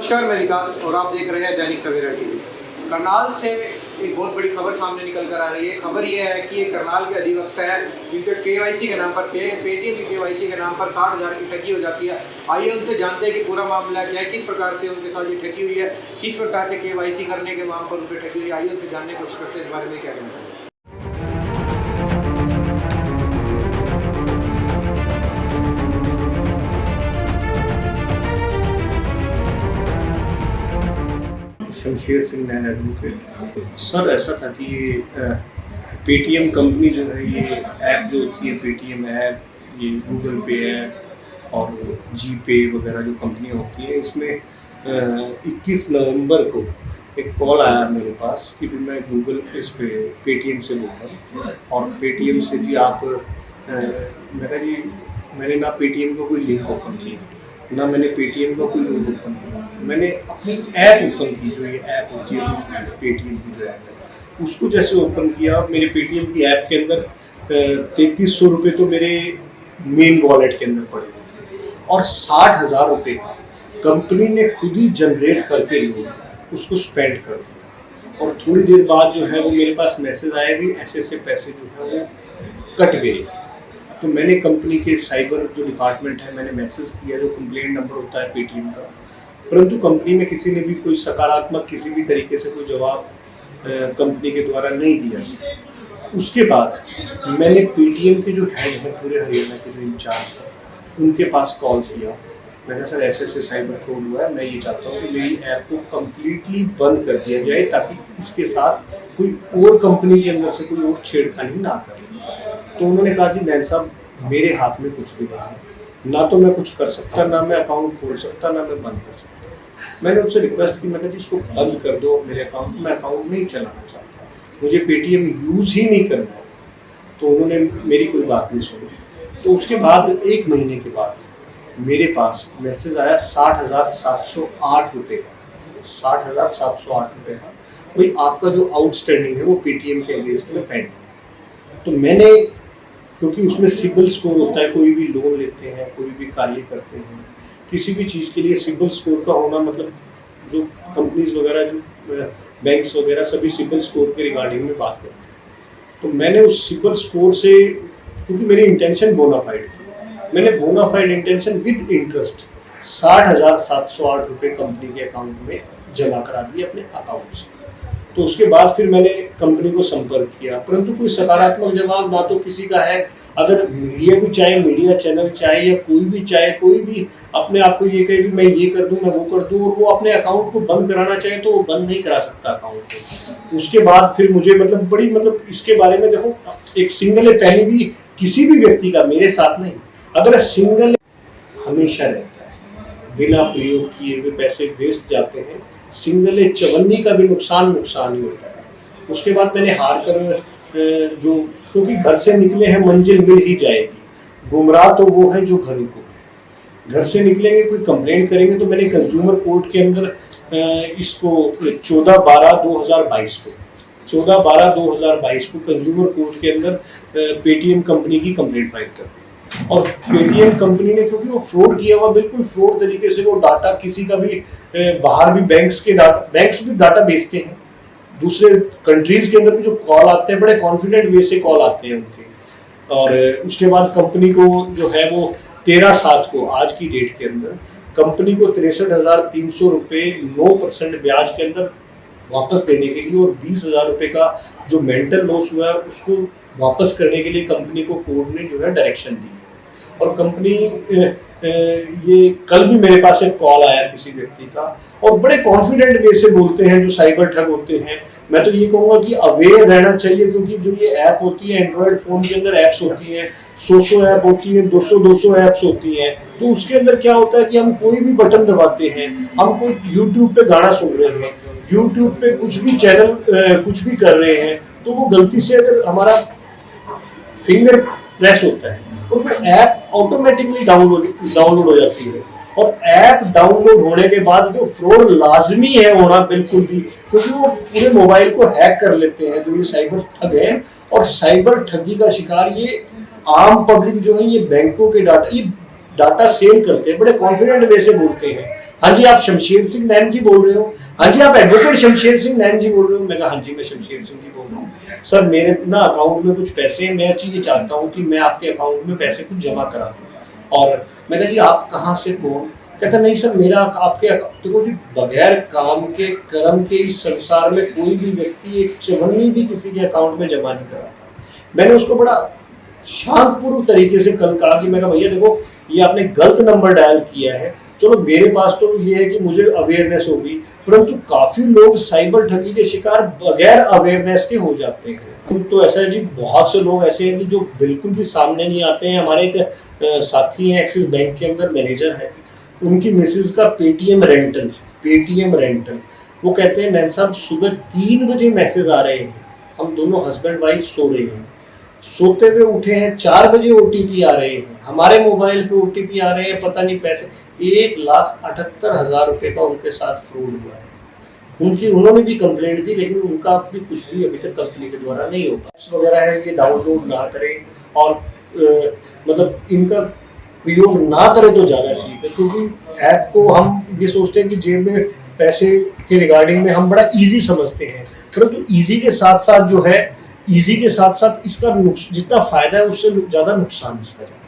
नमस्कार, मैं विकास और आप देख रहे हैं दैनिक सवेरा टीवी। करनाल से एक बहुत बड़ी खबर सामने निकल कर आ रही है। खबर यह है कि ये करनाल के अधिवक्ता है जिनके केवाईसी के नाम पर पेटीएम की केवाईसी के नाम पर 60,000 की ठगी हो जाती है। आइए उनसे जानते हैं कि पूरा मामला क्या है, किस प्रकार से उनके साथ ये ठगी हुई है, किस प्रकार से केवाईसी करने के नाम पर उन पर ठगी हुई है। आइए उनसे जानने की कोशिश करते हैं इस बारे में क्या कहना चाहिए। शमशेर सिंह नैन एडवोकेट। सर ऐसा था कि पेटीएम कंपनी जो है, ये ऐप जो होती है पेटीएम ऐप, ये गूगल पे ऐप और जी पे वगैरह जो कंपनियाँ होती हैं, इसमें 21 नवंबर को एक कॉल आया मेरे पास कि मैं गूगल इस पे पेटीएम से बोल रहा हूँ और पेटीएम से जी आप मैं कहा जी मैंने ना पेटीएम का कोई लिंक ओपन किया, ना मैंने पेटीएम का कोई ओपन किया, मैंने अपनी ऐप ओपन की। जो ये ऐप होती है पेटीएम की जो ऐप है, उसको जैसे ओपन किया, मेरे पेटीएम की ऐप के अंदर 3300 रुपये तो मेरे मेन वॉलेट के अंदर पड़े हुए थे और 60,000 रुपये का कंपनी ने खुद ही जनरेट करके लोग उसको स्पेंड कर दिया। और थोड़ी देर बाद जो है वो मेरे पास मैसेज आया भी ऐसे पैसे जो है वो कट गए। तो मैंने कंपनी के साइबर जो डिपार्टमेंट है, मैंने मैसेज किया, जो कंप्लेंट नंबर होता है पेटीएम का, परंतु कंपनी में किसी ने भी कोई सकारात्मक किसी भी तरीके से कोई जवाब कंपनी के द्वारा नहीं दिया। उसके बाद मैंने पेटीएम के जो हेड है पूरे हरियाणा के जो इंचार्ज है, उनके पास कॉल किया। मैंने सर ऐसे साइबर फ्रॉड हुआ है, मैं ये चाहता हूँ कि मेरी ऐप को कम्प्लीटली बंद कर दिया जाए ताकि इसके साथ कोई और कंपनी के अंदर से कोई और छेड़खानी ना करे। तो उन्होंने कहा जी नैन साहब, मेरे हाथ में कुछ भी नहीं है, ना तो मैं कुछ कर सकता, ना मैं अकाउंट खोल सकता, ना मैं बंद कर सकता। मैंने उनसे रिक्वेस्ट की, मैं कहा जी इसको बंद कर दो मेरे अकाउंट, मैं अकाउंट नहीं चलाना चाहता, मुझे पेटीएम यूज़ ही नहीं करना है। तो उन्होंने मेरी कोई बात नहीं सुनी। तो उसके बाद 1 महीने के बाद मेरे पास मैसेज आया 60,708 रुपये का, 60,708 रुपये का, भाई आपका जो आउटस्टैंडिंग है वो पेटीएम के अगेंस्ट में पेंडिंग है। तो मैंने, क्योंकि उसमें सिबिल स्कोर होता है, कोई भी लोन लेते हैं, कोई भी कार्य करते हैं, किसी भी चीज़ के लिए सिबिल स्कोर का होना, मतलब जो कंपनीज वगैरह, जो बैंक्स वगैरह सभी सिबिल स्कोर के रिगार्डिंग में बात करते हैं। तो मैंने उस सिबिल स्कोर से, क्योंकि मेरी इंटेंशन बोनाफाइड थी, मैंने बोनाफाइड इंटेंशन विद इंटरेस्ट 60,708 रुपये कंपनी के अकाउंट में जमा करा दिए अपने अकाउंट से। तो उसके बाद फिर मैंने कंपनी को संपर्क किया, परंतु कोई सकारात्मक जवाब ना तो किसी का है। अगर मीडिया भी चाहे, मीडिया चैनल चाहे, या कोई भी चाहे, कोई भी अपने आप को ये कहे कि मैं ये कर दूं, मैं वो कर दूं, और वो अपने अकाउंट को बंद कराना चाहे तो वो बंद नहीं करा सकता अकाउंट को। उसके बाद फिर मुझे मतलब इसके बारे में देखो, एक सिंगल पैनी भी किसी भी व्यक्ति का, मेरे साथ नहीं, अगर सिंगल हमेशा रहता है, बिना प्रयोग किए हुए पैसे वेस्ट जाते हैं, सिंगल चवन्नी का भी नुकसान ही होता है। उसके बाद मैंने हार कर जो, क्योंकि घर से निकले हैं मंजिल मिल ही जाएगी, गुमराह तो वो है जो घरों को है। घर से निकलेंगे, कोई कंप्लेंट करेंगे, तो मैंने कंज्यूमर कोर्ट के अंदर इसको 14/12/2022 को कंज्यूमर कोर्ट के अंदर पेटीएम कंपनी की कंप्लेंट फाइल कर दी। और पेटीएम कंपनी ने, क्योंकि वो फ्रॉड किया हुआ, बिल्कुल फ्रॉड तरीके से वो डाटा किसी का भी, बाहर भी बैंक्स भी डाटा बेचते हैं, दूसरे कंट्रीज के अंदर भी जो कॉल आते हैं, बड़े कॉन्फिडेंट वे से कॉल आते हैं उनके। और उसके बाद कंपनी को जो है वो 13/7 को, आज की डेट के अंदर कंपनी को 63,300 रुपये 9% ब्याज के अंदर वापस देने के लिए, और 20,000 रुपये का जो मेंटल लॉस हुआ है उसको वापस करने के लिए कंपनी को कोर्ट ने जो है डायरेक्शन दी। और कंपनी, ये कल भी मेरे पास एक कॉल आया किसी व्यक्ति का, और बड़े कॉन्फिडेंट वे से बोलते हैं जो साइबर ठग होते हैं। मैं तो ये कहूँगा कि अवेयर रहना चाहिए, क्योंकि जो ये ऐप होती है, एंड्रॉयड फ़ोन के अंदर ऐप्स होती हैं, 100 ऐप होती है, 200 ऐप्स होती हैं। तो उसके अंदर क्या होता है कि हम कोई भी बटन दबाते हैं, हम कोई यूट्यूब पे गाना सुन रहे हैं, यूट्यूब पे कुछ भी चैनल कुछ भी कर रहे हैं, तो वो गलती से अगर हमारा फिंगर प्रेस होता है और वो ऐप ऑटोमेटिकली डाउनलोड हो जाती है। और ऐप डाउनलोड होने के बाद जो फ्रॉड लाजमी है होना बिल्कुल भी, क्योंकि वो पूरे मोबाइल को हैक कर लेते हैं जो ये साइबर ठग है। और साइबर ठगी का शिकार ये आम पब्लिक जो है, ये बैंकों के डाटा, ये डाटा सेल करते हैं, बड़े कॉन्फिडेंट वे से बोलते हैं, हाँ जी आप शमशेर सिंह नैन जी बोल रहे हो, हाँ जी आप एडवोकेट शमशेर सिंह नैन जी बोल रहे हो। मैं कहा हाँ जी मैं शमशेर सिंह जी बोल रहा हूँ। सर मेरे ना अकाउंट में कुछ पैसे हैं, मैं ये चाहता हूँ कि मैं आपके अकाउंट में पैसे कुछ जमा करा दूँ। और मैं कहा जी आप कहाँ से कौन? कहता नहीं सर मेरा आपके देखो जी, बगैर काम के कर्म के इस संसार में कोई भी व्यक्ति एक चवन्नी भी किसी के अकाउंट में जमा नहीं कराता। मैंने उसको बड़ा शांतपूर्वक तरीके से कल कहा कि मैं कहा भैया देखो ये आपने गलत नंबर डायल किया है, चलो मेरे पास तो ये है कि मुझे अवेयरनेस होगी, परंतु काफी लोग साइबर ठगी के शिकार बगैर अवेयरनेस के हो जाते हैं। तो ऐसा है जी, बहुत से लोग ऐसे हैं कि जो बिल्कुल भी सामने नहीं आते हैं। हमारे एक साथी हैं एक्सिस बैंक के अंदर मैनेजर है, उनकी मिसेज का पेटीएम रेंटल, वो कहते हैं नैन साहब सुबह 3 बजे मैसेज आ रहे हैं, हम दोनों हस्बैंड वाइफ सो रहे हैं, सोते हुए उठे हैं 4 बजे ओटीपी आ रहे हैं, हमारे मोबाइल पे ओटीपी आ रहे हैं, पता नहीं पैसे 1,78,000 रुपए का उनके साथ फ्रॉड हुआ है। उन्होंने भी कंप्लेंट दी, लेकिन उनका भी कुछ भी अभी तक कंपनी के द्वारा नहीं हो पाया वगैरह है, ये डाउनलोड ना करें और मतलब इनका प्रयोग ना करें तो ज़्यादा ठीक है, क्योंकि ऐप को हम ये सोचते हैं कि जेब में पैसे के रिगार्डिंग में हम बड़ा इजी समझते हैं, परंतु इजी के साथ साथ जो है, इजी के साथ साथ इसका जितना फायदा है उससे ज़्यादा नुकसान इसका है।